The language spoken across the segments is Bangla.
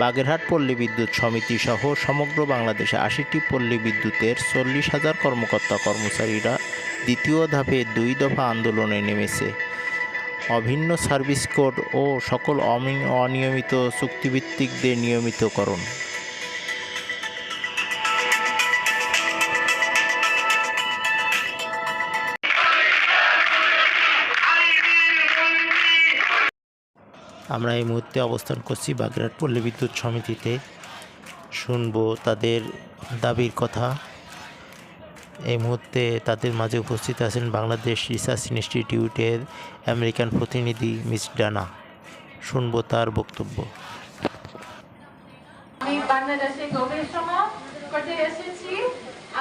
বাগেরহাট পল্লী বিদ্যুৎ সমিতি সহ সমগ্র বাংলাদেশে ৮০টি পল্লী বিদ্যুতের ৪০,০০০ কর্মকর্তা কর্মচারীরা দ্বিতীয় ধাপে ২ দফা আন্দোলনে নেমেছে। অভিন্ন সার্ভিস কোড ও সকল অনিয়মিত চুক্তিভিত্তিকদের নিয়মিতকরণ। আমরা এই মুহূর্তে অবস্থান করছি বাগেরহাট পল্লী বিদ্যুৎ সমিতিতে। শুনব তাদের দাবির কথা। এই মুহূর্তে তাদের মাঝে উপস্থিত আছেন বাংলাদেশ রিসার্চ ইনস্টিটিউটের আমেরিকান প্রতিনিধি মিস ডানা। শুনব তার বক্তব্য। আমি বাংলাদেশে গবেষণা করতে এসেছি।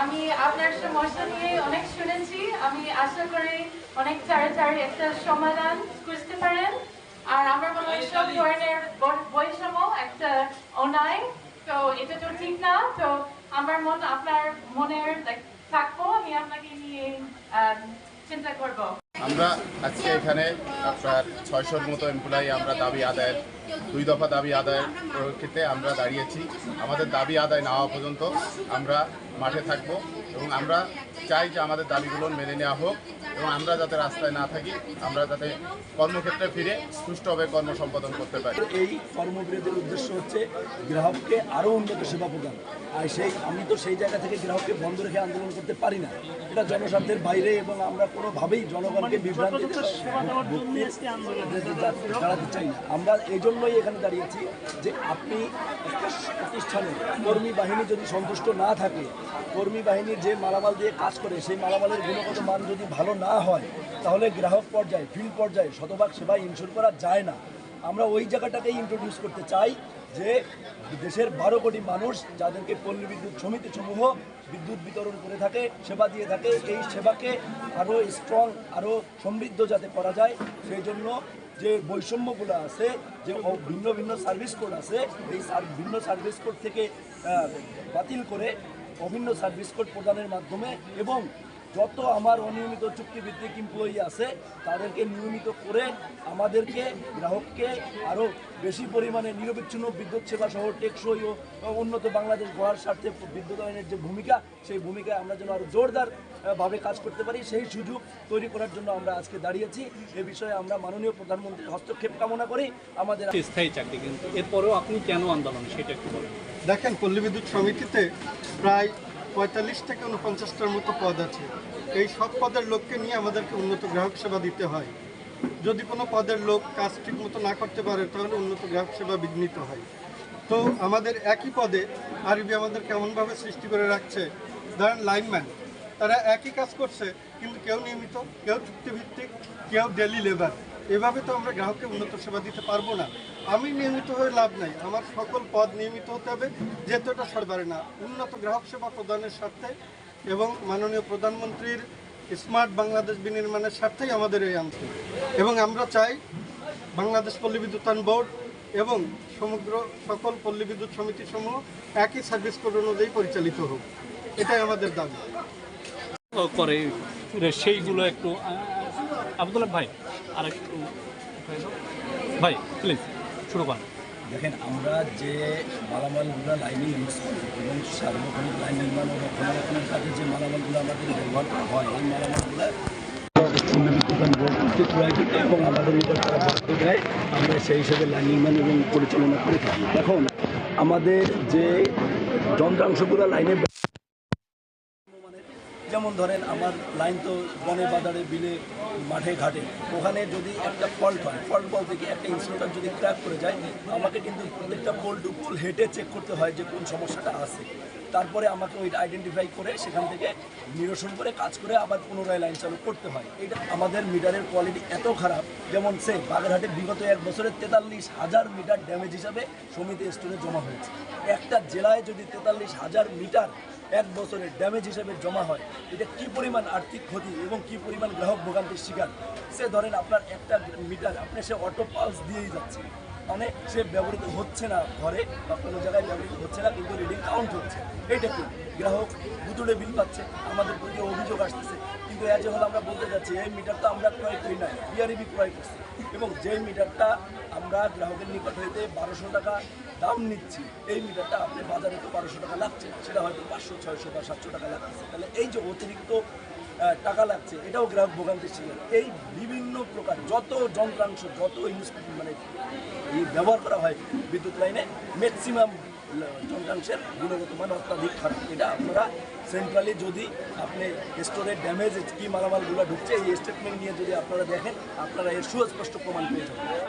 আমি আপনার সমস্যা নিয়ে অনেক শুনেছি। আমি আশা করি অনেক তাড়াতাড়ি একটা সমাধান খুঁজতে পারেন। আর আমার মনে হয় সব ধরনের বৈষম্য একটা অন্যায়, তো এটা তো ঠিক না। তো আমার আপনার মনের থাকবো, আমি আপনাকে নিয়ে চিন্তা করবো। আমরা আজকে এখানে আপনার ৬০০-র মতো এমপ্লয়ি আমরা দাবি আদায়ের ২ দফা দাবি আদায়ের প্রেক্ষিতে আমরা দাঁড়িয়েছি। আমাদের দাবি আদায় না হওয়া পর্যন্ত আমরা মাঠে থাকব এবং আমরা চাই যে আমাদের দাবিগুলো মেনে নেওয়া হোক এবং আমরা যাতে রাস্তায় না থাকি, আমরা যাতে কর্মক্ষেত্রে ফিরে সুষ্ঠুভাবে কর্ম সম্পাদন করতে পারি। এই কর্মবিরতির উদ্দেশ্য হচ্ছে গ্রাহককে আরও উন্নত সেবা প্রদান। আর আমি তো সেই জায়গা থেকে গ্রাহককে বন্ধ রেখে আন্দোলন করতে পারি না, এটা জনস্বার্থের বাইরে এবং আমরা কোনোভাবেই জনগণকে বিভ্রান্তিতে দাঁড়াতে চাই না। আমরা এই জন্যই এখানে দাঁড়িয়েছি যে আপনি একটা প্রতিষ্ঠানে কর্মী বাহিনী যদি সন্তুষ্ট না থাকে, কর্মী বাহিনীর যে মালামাল দিয়ে কাজ করে সেই মালামালের গুণগত মান যদি ভালো না হয়, তাহলে গ্রাহক পর্যায়ে ফিল্ড পর্যায়ে শতভাগ সেবা ইনশিওর করা যায় না। আমরা ওই জায়গাটাকেই ইন্ট্রোডিউস করতে চাই যে দেশের ১২ কোটি মানুষ যাদেরকে পল্লী বিদ্যুৎ সমিতি সমূহ বিদ্যুৎ বিতরণ করে থাকে, সেবা দিয়ে থাকে, এই সেবাকে আরও স্ট্রং, আরও সমৃদ্ধ যাতে করা যায়, সেই জন্য যে বৈষম্যগুলো আছে, যে ভিন্ন ভিন্ন সার্ভিস কোড আছে, এই ভিন্ন সার্ভিস কোড থেকে বাতিল করে অভিন্ন সার্ভিস কোড প্রদানের মাধ্যমে এবং যত আমার অনিয়মিত চুক্তিভিত্তিক এমপ্লয়ি আছে তাদেরকে নিয়মিত করে আমাদেরকে গ্রাহককে আরও বেশি পরিমাণে নিরবিচ্ছিন্ন বিদ্যুৎ সেবা সহ টেকসই ও উন্নত বাংলাদেশ গড়ার স্বার্থে বিদ্যুতায়নের যে ভূমিকা, সেই ভূমিকায় আমরা যেন আরও জোরদারভাবে কাজ করতে পারি, সেই সুযোগ তৈরি করার জন্য আমরা আজকে দাঁড়িয়েছি। এ বিষয়ে আমরা মাননীয় প্রধানমন্ত্রীর হস্তক্ষেপ কামনা করি। আমাদের স্থায়ী চাকরি, কিন্তু এরপরেও আপনি কেন আন্দোলন সেটা একটু বলেন। দেখেন, পল্লী বিদ্যুৎ সমিতিতে প্রায় ৪৫ থেকে ৪৯টার মতো পদ আছে। এই সব পদের লোককে নিয়ে আমাদেরকে উন্নত গ্রাহক সেবা দিতে হয়। যদি কোনো পদের লোক কাজ ঠিক মতো না করতে পারে তাহলে উন্নত গ্রাহক সেবা বিঘ্নিত হয়। তো আমাদের একই পদে আরবি আমাদের কেমনভাবে সৃষ্টি করে রাখছে, ধরেন লাইনম্যান, তারা একই কাজ করছে কিন্তু কেউ নিয়মিত, কেউ চুক্তিভিত্তিক, কেউ ডেলি লেবার। এভাবে তো আমরা গ্রাহককে উন্নত সেবা দিতে পারবো না। আমি নিয়মিত হয়ে লাভ নাই, আমার সকল পদ নিয়মিত হতে হবে, যেহেতু এটা সরকারে না। উন্নত গ্রাহক সেবা প্রদানের স্বার্থে এবং মাননীয় প্রধানমন্ত্রীর স্মার্ট বাংলাদেশ বিনির্মাণের স্বার্থেই আমাদের এই আন্দোলন। এবং আমরা চাই বাংলাদেশ পল্লী বিদ্যুতায়ন বোর্ড এবং সমগ্র সকল পল্লী বিদ্যুৎ সমিতিসমূহ একই সার্ভিস কোড অনুযায়ী পরিচালিত হোক, এটাই আমাদের দাবি। করে সেইগুলো একটু আব্দুল্লাহ ভাই আর একটু ভাই প্লিজ শুরু করেন। দেখেন, আমরা যে মালামালগুলো লাইনে ইউজ করি এবং সার্বক্ষণিক লাইন নির্মাণ ও রক্ষণাবেক্ষণের কাজে যে মালামালগুলো আমাদের ব্যবহার করা হয়, এই মালামালগুলো বিদ্যুতায়ন বোর্ড কর্তৃক ক্রয় করতে এবং আমাদের নিকট তারা দায়িত্ব দেয়, আমরা সেই হিসেবে লাইন নির্মাণ এবং পরিচালনা করে থাকি। এখন আমাদের যে যন্ত্রাংশগুলো লাইনে, যেমন ধরেন আমার লাইন তো বনে বাজারে বিলে মাঠে ঘাটে, ওখানে যদি একটা ফল্ট হয়, ফল্ট বলতে কি একটা ইনসুলেটর যদি ক্র্যাক করে যায়, আমাকে কিন্তু প্রত্যেকটা পোল টু পোল হেঁটে চেক করতে হয় যে কোন সমস্যাটা আছে। তারপরে আমাকে ওইটা আইডেন্টিফাই করে সেখান থেকে নিরসন করে কাজ করে আবার পুনরায় লাইন চালু করতে হয়। এটা আমাদের মিটারের কোয়ালিটি এত খারাপ, যেমন বাগেরহাটে বিগত ১ বছরে ৪৩,০০০ মিটার ড্যামেজ হিসাবে সমিতি স্টোরে জমা হয়েছে। একটা জেলায় যদি ৪৩,০০০ মিটার ১ বছরে ড্যামেজ হিসেবে জমা হয়, এটা কি পরিমাণ আর্থিক ক্ষতি এবং কি পরিমাণ গ্রাহক ভোগান্তির শিকার। সে ধরেন আপনার একটা মিটার সে অটো পালস দিয়েই যাচ্ছে, মানে সে ব্যবহৃত হচ্ছে না ঘরে বা কোনো জায়গায় ব্যবহৃত হচ্ছে না, কিন্তু রিডিং কাউন্ট হচ্ছে। এইটা কি গ্রাহক ভুতুড়ে বিল পাচ্ছে, আমাদের প্রতি অভিযোগ আসতেছে, কিন্তু কিন্তু এজ হল আমরা বলতে যাচ্ছি এই মিটারটা আমরা ক্রয় করি না, বিআরবি ক্রয় করছি, এবং যেই মিটারটা আমরা গ্রাহকের নিকট হইতে 1200 টাকা দাম নিচ্ছি, এই মিটারটা আপনি বাজারে তো 1200 টাকা লাগছে, সেটা হয়তো 500, 600 বা 700 টাকা লাগছে। তাহলে এই যে অতিরিক্ত টাকা লাগছে, এটাও গ্রাহক ভোগান্তির শিকার। এই বিভিন্ন প্রকার যত যন্ত্রাংশ, যত মানে এই ব্যবহার করা হয় বিদ্যুৎ লাইনে, ম্যাক্সিমাম যন্ত্রাংশের গুণগত মান অত্যাধিক খারাপ। এটা আপনারা সেন্ট্রালি যদি আপনি স্টোরের ড্যামেজ কী মালামালগুলো ঢুকছে, এই স্টেটমেন্ট নিয়ে যদি আপনারা দেখেন, আপনারা এর সুস্পষ্ট প্রমাণ পেয়ে যাবেন।